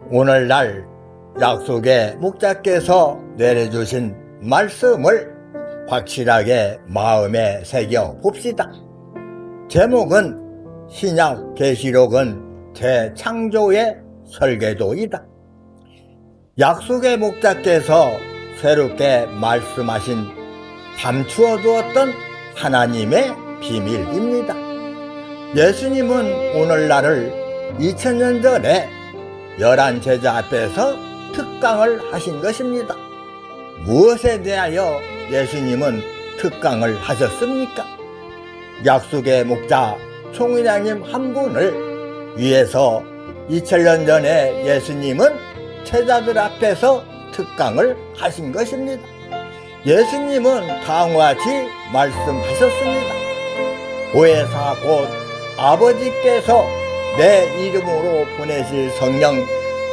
오늘날 약속의 목자께서 내려주신 말씀을 확실하게 마음에 새겨 봅시다. 제목은 신약 계시록은 재창조의 설계도이다. 약속의 목자께서 새롭게 말씀하신 감추어 두었던 하나님의 비밀입니다. 예수님은 오늘날을 2000년 전에 11제자 앞에서 특강을 하신 것입니다. 무엇에 대하여 예수님은 특강을 하셨습니까? 약속의 목자 총회장님 한 분을 위해서 2000년 전에 예수님은 제자들 앞에서 특강을 하신 것입니다. 예수님은 다음과 같이 말씀하셨습니다. 보혜사 곧 아버지께서 내 이름으로 보내실 성령,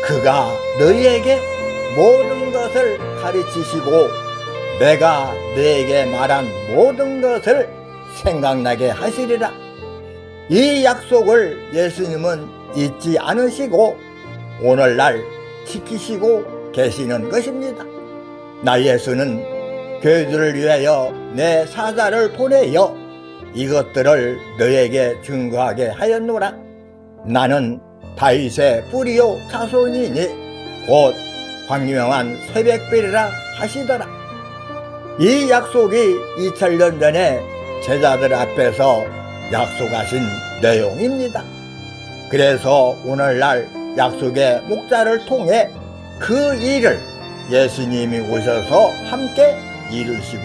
그가 너희에게 모든 것을 가르치시고 내가 너희에게 말한 모든 것을 생각나게 하시리라. 이 약속을 예수님은 잊지 않으시고 오늘날 지키시고 계시는 것입니다. 나 예수는 교회들을 위하여 내 사자를 보내어 이것들을 너희에게 증거하게 하였노라. 나는 다윗의 뿌리요 자손이니 곧 광명한 새벽별이라 하시더라. 이 약속이 2000년 전에 제자들 앞에서 약속하신 내용입니다. 그래서 오늘날 약속의 목자를 통해 그 일을 예수님이 오셔서 함께 이루시고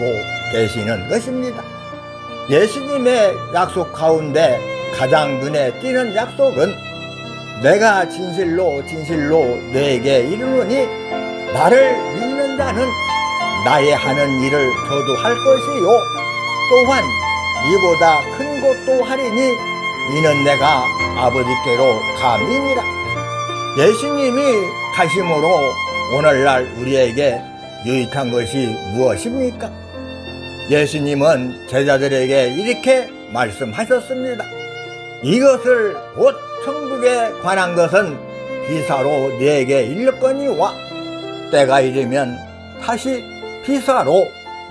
계시는 것입니다. 예수님의 약속 가운데 가장 눈에 띄는 약속은 내가 진실로 진실로 너에게 이르노니 나를 믿는 자는 나의 하는 일을 저도 할 것이요 또한 이보다 큰 것도 하리니 이는 내가 아버지께로 감이니라. 예수님이 가심으로 오늘날 우리에게 유익한 것이 무엇입니까? 예수님은 제자들에게 이렇게 말씀하셨습니다. 이것을 곧 천국에 관한 것은 비사로 너에게 이르거니와 때가 이르면 다시 비사로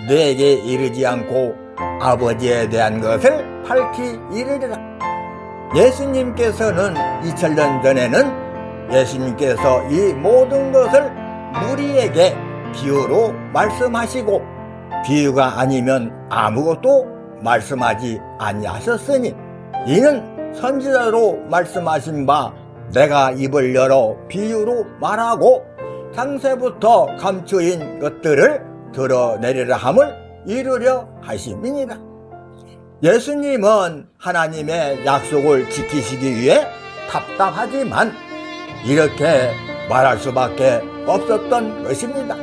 너에게 이르지 않고 아버지에 대한 것을 밝히 이르리라. 예수님께서는 2000년 전에는 예수님께서 이 모든 것을 우리에게 비유로 말씀하시고 비유가 아니면 아무것도 말씀하지 아니하셨으니 이는 선지자로 말씀하신 바 내가 입을 열어 비유로 말하고 창세부터 감추인 것들을 드러내리라 함을 이루려 하심이니라. 예수님은 하나님의 약속을 지키시기 위해 답답하지만 이렇게 말할 수밖에 없었던 것입니다.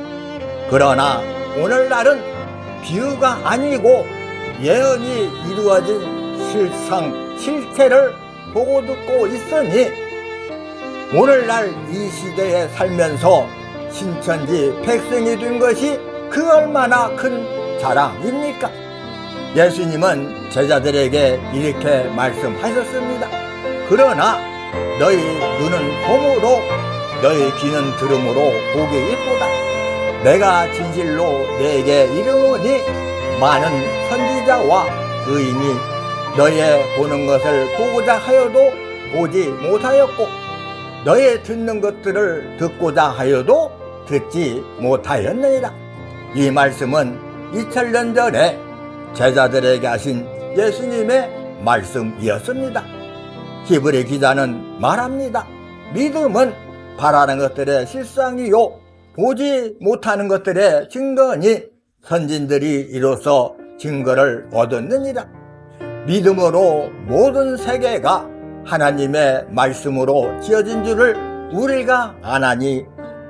그러나 오늘날은 비유가 아니고 예언이 이루어진 실체를 보고 듣고 있으니 오늘날 이 시대에 살면서 신천지 백성이 된 것이 그 얼마나 큰 자랑입니까? 예수님은 제자들에게 이렇게 말씀하셨습니다. 그러나 너희 눈은 봄으로 너희 귀는 들음으로 보기 이쁘다. 내가 진실로 너에게 이르노니 많은 선지자와 의인이 너의 보는 것을 보고자 하여도 보지 못하였고 너의 듣는 것들을 듣고자 하여도 듣지 못하였느니라. 이 말씀은 2000년 전에 제자들에게 하신 예수님의 말씀이었습니다. 히브리 기자는 말합니다. 믿음은 바라는 것들의 실상이요 보지 못하는 것들의 증거니 선진들이 이로써 증거를 얻었느니라. 믿음으로 모든 세계가 하나님의 말씀으로 지어진 줄을 우리가 아나니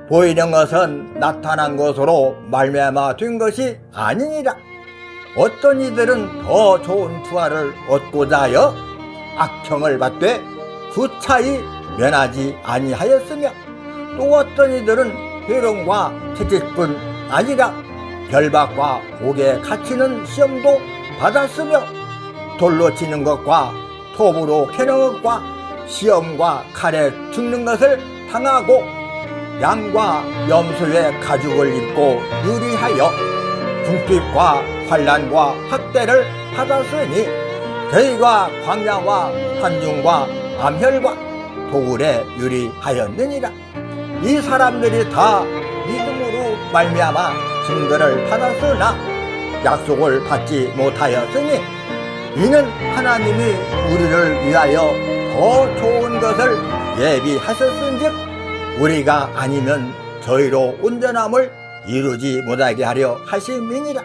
보이는 것은 나타난 것으로 말미암아 된 것이 아니니라. 어떤 이들은 더 좋은 부활을 얻고자 하여 악평을 받되 구차히 면하지 아니하였으며 또 어떤 이들은 회롱과 채찍뿐 아니라 결박과 옥에 갇히는 시험도 받았으며 돌로 치는 것과 톱으로 캐는 것과 시험과 칼에 죽는 것을 당하고 양과 염소의 가죽을 입고 유리하여 궁핍과 환난과 학대를 받았으니 저희가 광야와 산중과 암혈과 도굴에 유리하였느니라. 이 사람들이 다 믿음으로 말미암아 증거를 받았으나 약속을 받지 못하였으니 이는 하나님이 우리를 위하여 더 좋은 것을 예비하셨은즉 우리가 아니면 저희로 온전함을 이루지 못하게 하려 하심이니라.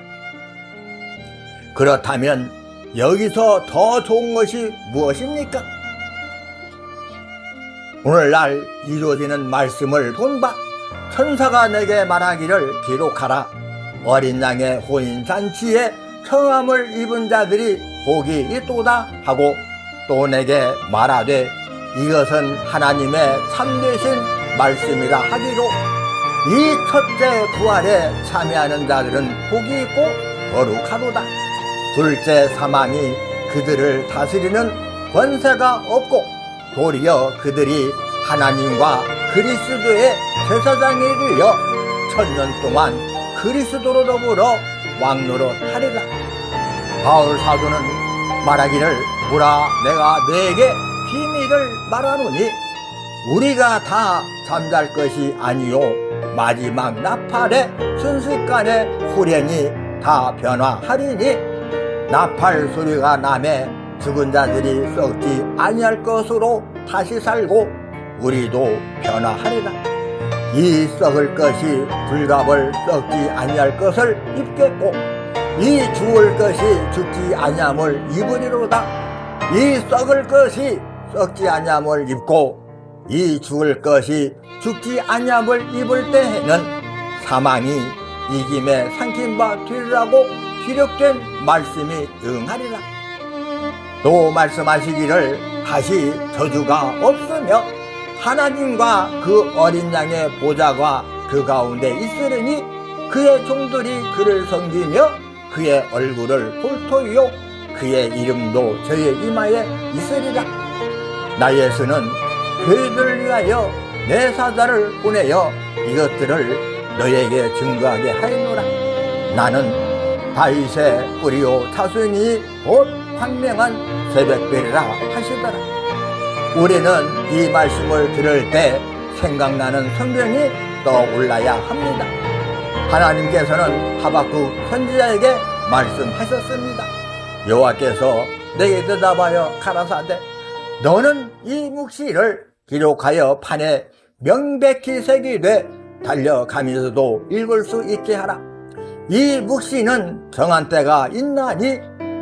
그렇다면 여기서 더 좋은 것이 무엇입니까? 오늘날 이루어지는 말씀을 본 바 천사가 내게 말하기를 기록하라. 어린 양의 혼인잔치에 청함을 입은 자들이 복이 있도다 하고 또 내게 말하되 이것은 하나님의 참되신 말씀이라 하기로 이 첫째 부활에 참여하는 자들은 복이 있고 거룩하도다. 둘째 사망이 그들을 다스리는 권세가 없고 도리어 그들이 하나님과 그리스도의 제사장이 되어 천년 동안 그리스도로 더불어 왕노릇하리라. 바울 사도는 말하기를 보라 내가 너에게 비밀을 말하노니 우리가 다 잠잘 것이 아니요 마지막 나팔의 순식간에 후련히 다 변화하리니 나팔 소리가 나매 죽은 자들이 썩지 아니할 것으로 다시 살고 우리도 변화하리라. 이 썩을 것이 불갑을 썩지 아니할 것을 입겠고 이 죽을 것이 죽지 아니함을 입으리로다. 이 썩을 것이 썩지 아니함을 입고 이 죽을 것이 죽지 아니함을 입을 때에는 사망이 이김에 삼킨 바 되리라고 기록된 말씀이 응하리라. 또 말씀하시기를 다시 저주가 없으며 하나님과 그 어린 양의 보좌가 그 가운데 있으리니 그의 종들이 그를 섬기며 그의 얼굴을 볼 터이요 그의 이름도 저의 이마에 있으리라. 나 예수는 교회들을 위하여 내 사자를 보내어 이것들을 너에게 증거하게 하였노라. 나는 다윗의 뿌리요 자손이 곧 황명한 새벽별이라 하시더라. 우리는 이 말씀을 들을 때 생각나는 성경이 떠올라야 합니다. 하나님께서는 하박국 선지자에게 말씀하셨습니다. 여호와께서 내게 대답하여 가라사대 너는 이 묵시를 기록하여 판에 명백히 새기되 달려가면서도 읽을 수 있게 하라. 이 묵시는 정한 때가 있나니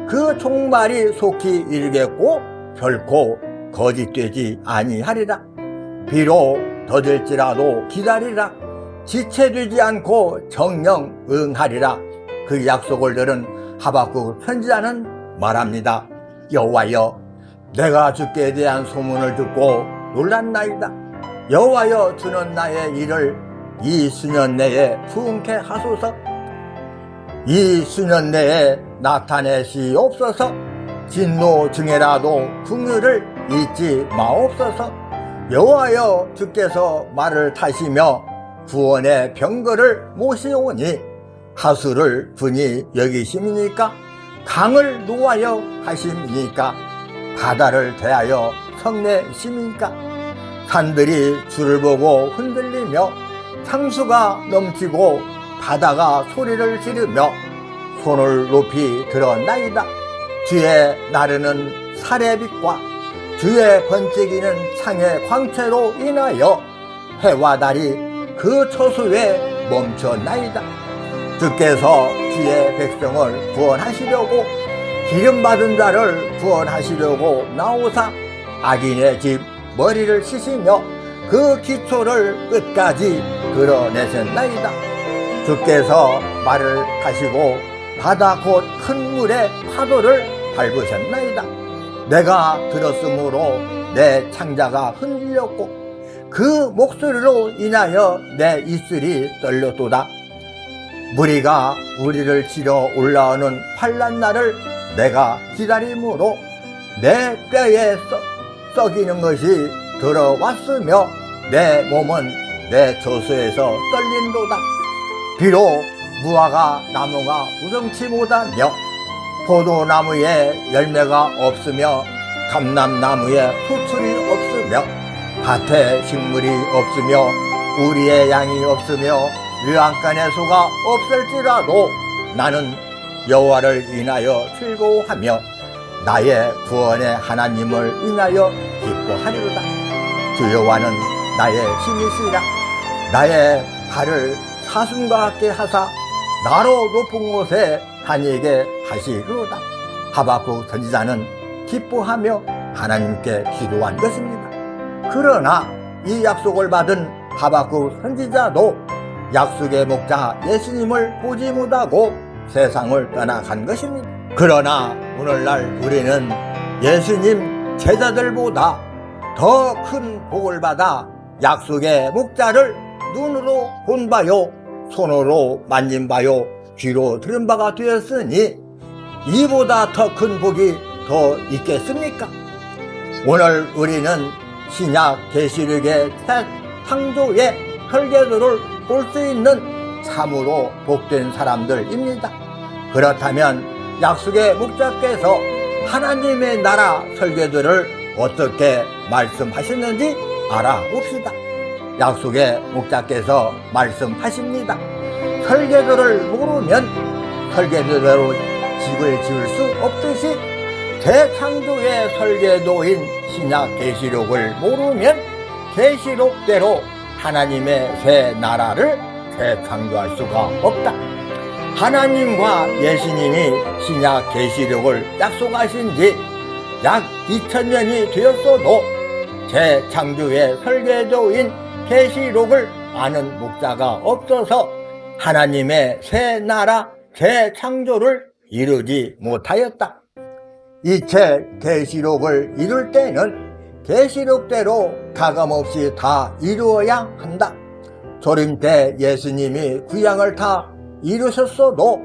그 종말이 속히 이르겠고 결코 거짓되지 아니하리라. 비록 더딜지라도 기다리라. 지체되지 않고 정령 응하리라. 그 약속을 들은 하박국 선지자는 말합니다. 여호와여 내가 주께 대한 소문을 듣고 놀랐나이다. 여호와여 주는 나의 일을 이 수년 내에 부응케 하소서. 이 수년 내에 나타내시옵소서. 진노 중에라도 긍휼을 잊지 마옵소서. 여호와여 주께서 말을 타시며 구원의 병거를 모시오니 하수를 분이 여기심이니까 강을 노하여 하심이니까 바다를 대하여 성내심이니까 산들이 주를 보고 흔들리며 상수가 넘치고 바다가 소리를 지르며 손을 높이 들었나이다. 주의 나르는 살의 빛과 주의 번쩍이는 창의 광채로 인하여 해와 달이 그 처소에 멈췄나이다. 주께서 주의 백성을 구원하시려고 기름받은 자를 구원하시려고 나오사 악인의 집 머리를 치시며 그 기초를 끝까지 드러내셨나이다. 주께서 말을 하시고 바다 곧 큰 물의 파도를 밟으셨나이다. 내가 들었으므로 내 창자가 흔들렸고 그 목소리로 인하여 내 입술이 떨렸도다. 무리가 우리를 치러 올라오는 환난 날을 내가 기다림으로 내 뼈에 썩이는 것이 들어왔으며 내 몸은 내 저수에서 떨린도다. 비록 무화과 나무가 우성치 못하며 포도나무에 열매가 없으며 감람나무에 후출이 없으며 밭에 식물이 없으며 우리의 양이 없으며 외양간의 소가 없을지라도 나는 여호와를 인하여 즐거워하며 나의 구원의 하나님을 인하여 기뻐하리로다. 주 여호와는 나의 힘이시라. 나의 발을 사슴과 같게 하사 나로 높은 곳에 다니게 하시리로다. 하박국 선지자는 기뻐하며 하나님께 기도한 것입니다. 그러나 이 약속을 받은 하박국 선지자도 약속의 목자 예수님을 보지 못하고 세상을 떠나간 것입니다. 그러나 오늘날 우리는 예수님 제자들보다 더 큰 복을 받아 약속의 목자를 눈으로 본 바요, 손으로 만진 바요, 귀로 들은 바가 되었으니 이보다 더 큰 복이 더 있겠습니까? 오늘 우리는 신약 계시록의 새 창조의 설계도를 볼 수 있는 참으로 복된 사람들입니다. 그렇다면 약속의 목자께서 하나님의 나라 설계도를 어떻게 말씀하셨는지 알아봅시다. 약속의 목자께서 말씀하십니다. 설계도를 모르면 설계도대로 집을 지을 수 없듯이 대창조의 설계도인 신약 계시록을 모르면 계시록대로 하나님의 새 나라를 재창조할 수가 없다. 하나님과 예수님이 신약 계시록을 약속하신 지 약 2000년이 되었어도 재창조의 설계도인 계시록을 아는 목자가 없어서 하나님의 새 나라 재창조를 이루지 못하였다. 이체 계시록을 이룰 때는 계시록대로 가감없이 다 이루어야 한다. 조림 때 예수님이 구약을 다 이루셨어도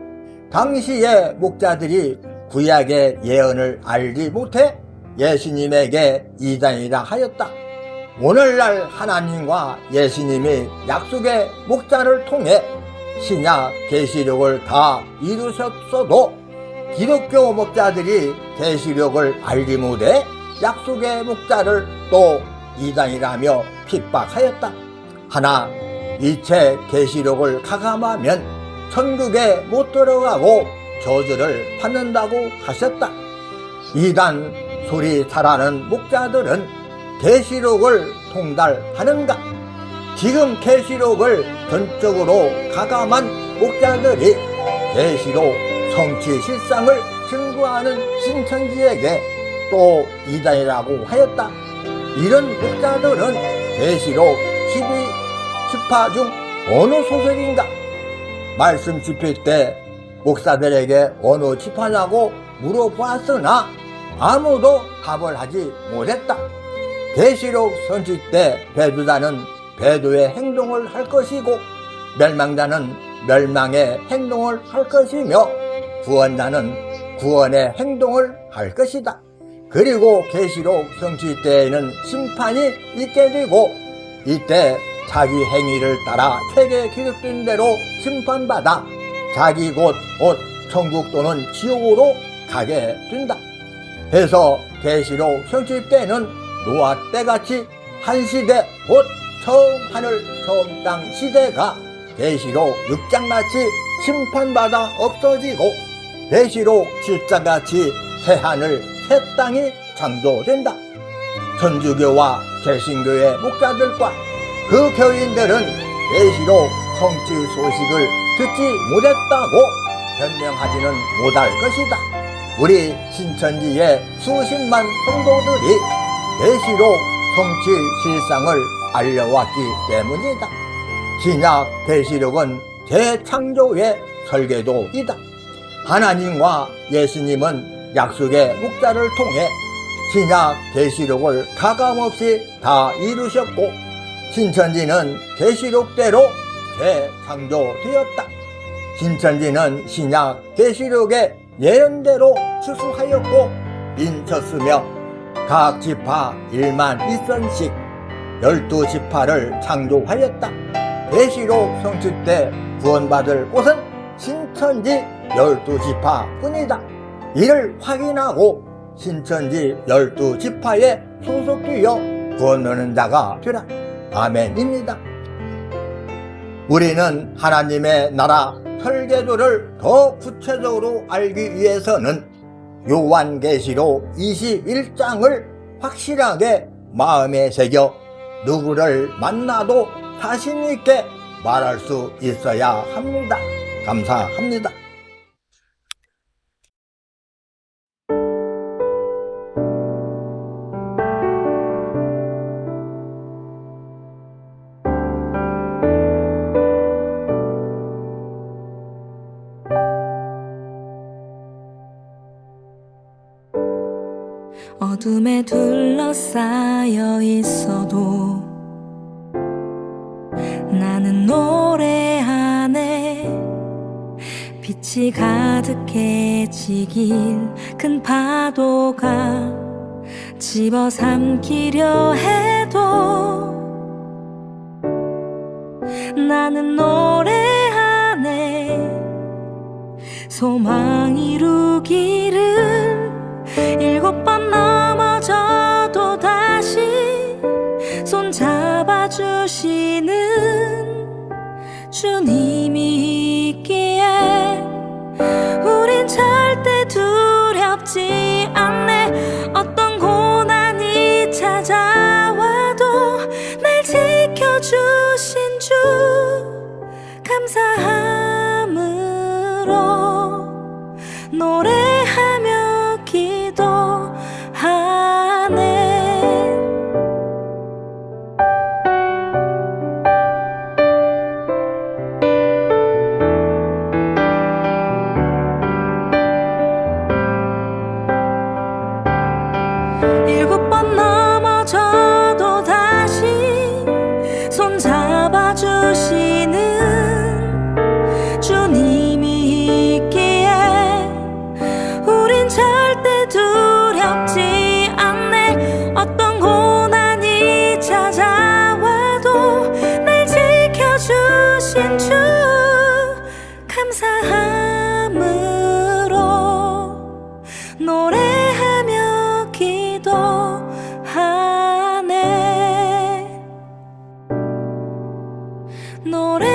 당시의 목자들이 구약의 예언을 알지 못해 예수님에게 이단이라 하였다. 오늘날 하나님과 예수님이 약속의 목자를 통해 신약 계시록을 다 이루셨어도 기독교 목자들이 계시록을 알지 못해 약속의 목자를 또 이단이라며 핍박하였다. 하나 이체 계시록을 가감하면 천국에 못 들어가고 저주를 받는다고 하셨다. 이단 소리 잘하는 목자들은 계시록을 통달하는가? 지금 계시록을 전적으로 가감한 목자들이 계시록 성취 실상을 증거하는 신천지에게 또 이단이라고 하였다. 이런 목자들은 계시록 12지파 중 어느 소속인가? 말씀 집필 때 목사들에게 어느 지파냐고 물어보았으나 아무도 답을 하지 못했다. 계시록 선지 때 배도자는 배도의 행동을 할 것이고 멸망자는 멸망의 행동을 할 것이며 구원자는 구원의 행동을 할 것이다. 그리고 계시록 성취 때에는 심판이 있게 되고 이때 자기 행위를 따라 책에 기록된 대로 심판받아 자기 곳 천국 또는 지옥으로 가게 된다. 그래서 계시록 성취 때는 노아 때같이 한 시대 곧 처음 하늘 처음 땅 시대가 계시록 6장같이 심판받아 없어지고 계시록 7장같이 새 하늘 새 땅이 창조된다. 천주교와 개신교의 목자들과 그 교인들은 계시록 성취 소식을 듣지 못했다고 변명하지는 못할 것이다. 우리 신천지의 수십만 성도들이 계시록 성취 실상을 알려왔기 때문이다. 신약 계시록은 재창조의 설계도이다. 하나님과 예수님은 약속의 목자를 통해 신약 계시록을 가감없이 다 이루셨고 신천지는 계시록대로 재창조되었다. 신천지는 신약 계시록의 예언대로 추수하였고 인쳤으며 각 지파 1만 2선씩 12지파를 창조하였다. 계시록 성취 때 구원받을 곳은 신천지 12지파 뿐이다. 이를 확인하고 신천지 12지파에 소속되어 구원 얻는 자가 되라. 아멘입니다. 우리는 하나님의 나라 설계도를 더 구체적으로 알기 위해서는 요한계시록 21장을 확실하게 마음에 새겨 누구를 만나도 자신 있게 말할 수 있어야 합니다. 감사합니다. 어둠에 둘러싸여 있어도 나는 노래하네. 빛이 가득해지길 큰 파도가 집어삼키려 해도 나는 노래하네. 소망 이루기를 7번 넘어져도 다시 손잡아 주시는 주님이 있기에 우린 절대 두렵지 않네. 어떤 고난이 찾아와도 날 지켜주신 주 감사함으로 노래하며 기도하네. 7번 넘어져도 다시 손잡아 주시는 주님이 있기에 우린 절대 두렵지 않네. 어떤 고난이 찾아와도 날 지켜주신 주 감사함으로 노래하며 기도하네. 노래